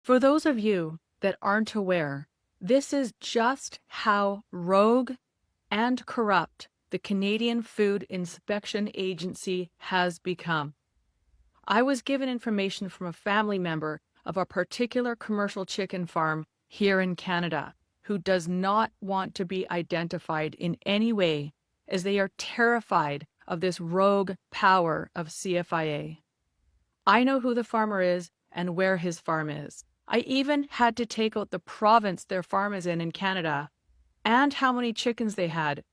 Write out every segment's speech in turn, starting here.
For those of you that aren't aware, this is just how rogue and corrupt the Canadian Food Inspection Agency has become. I was given information from a family member of a particular commercial chicken farm here in Canada who does not want to be identified in any way, as they are terrified of this rogue power of CFIA. I know who the farmer is and where his farm is. I even had to take out the province their farm is in Canada and how many chickens they had,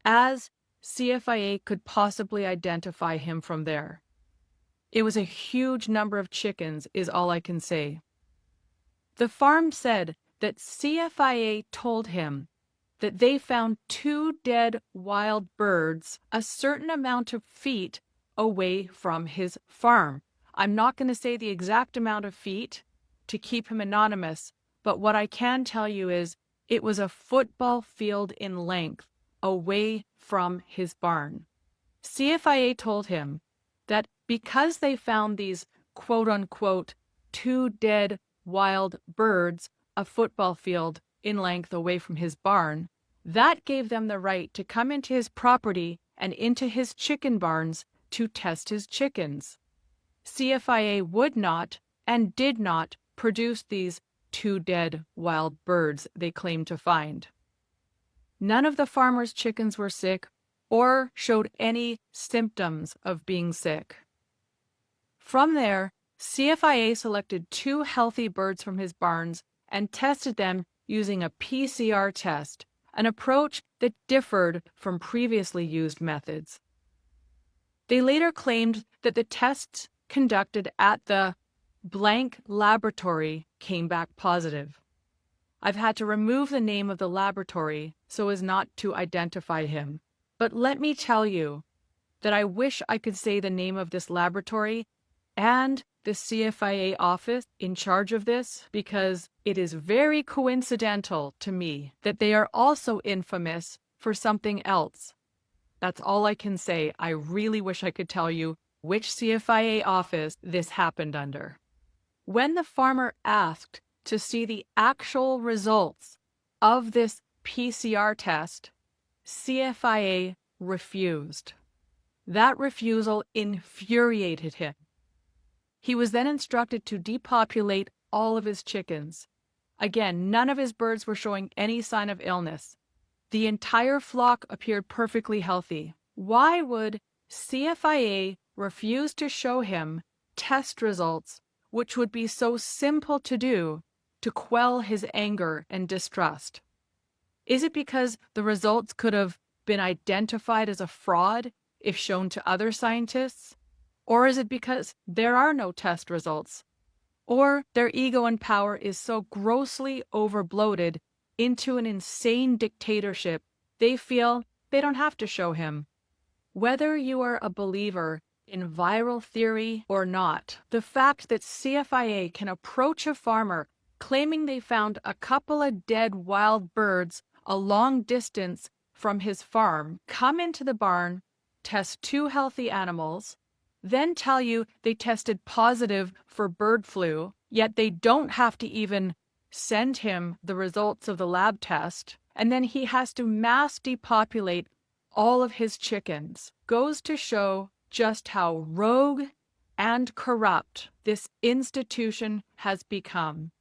as CFIA could possibly identify him from there. It was a huge number of chickens, is all I can say. The farm said that CFIA told him that they found 2 dead wild birds a certain amount of feet away from his farm. I'm not going to say the exact amount of feet to keep him anonymous, but what I can tell you is it was a football field in length away from his barn. CFIA told him that because they found these quote-unquote 2 dead wild birds a football field in length away from his barn, that gave them the right to come into his property and into his chicken barns to test his chickens. CFIA would not and did not produce these 2 dead wild birds they claimed to find. None of the farmer's chickens were sick or showed any symptoms of being sick. From there, CFIA selected 2 healthy birds from his barns and tested them using a PCR test, an approach that differed from previously used methods. They later claimed that the tests conducted at the blank laboratory came back positive. I've had to remove the name of the laboratory so as not to identify him. But let me tell you that I wish I could say the name of this laboratory and the CFIA office in charge of this, because it is very coincidental to me that they are also infamous for something else. That's all I can say. I really wish I could tell you which CFIA office this happened under. When the farmer asked to see the actual results of this PCR test, CFIA refused. That refusal infuriated him. He was then instructed to depopulate all of his chickens. Again, none of his birds were showing any sign of illness. The entire flock appeared perfectly healthy. Why would CFIA refuse to show him test results which would be so simple to do to quell his anger and distrust? Is it because the results could have been identified as a fraud if shown to other scientists? Or is it because there are no test results? Or their ego and power is so grossly overbloated into an insane dictatorship, they feel they don't have to show him? Whether you are a believer in viral theory or not, the fact that CFIA can approach a farmer claiming they found a couple of dead wild birds a long distance from his farm, come into the barn, test 2 healthy animals, then tell you they tested positive for bird flu, yet they don't have to even send him the results of the lab test, and then he has to mass depopulate all of his chickens, goes to show just how rogue and corrupt this institution has become.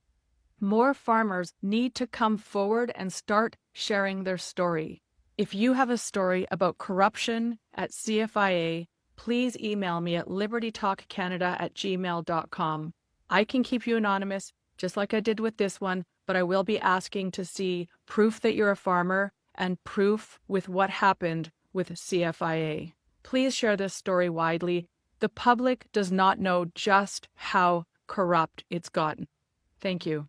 More farmers need to come forward and start sharing their story. If you have a story about corruption at CFIA, please email me at libertytalkcanada@gmail.com. I can keep you anonymous, just like I did with this one, but I will be asking to see proof that you're a farmer and proof with what happened with CFIA. Please share this story widely. The public does not know just how corrupt it's gotten. Thank you.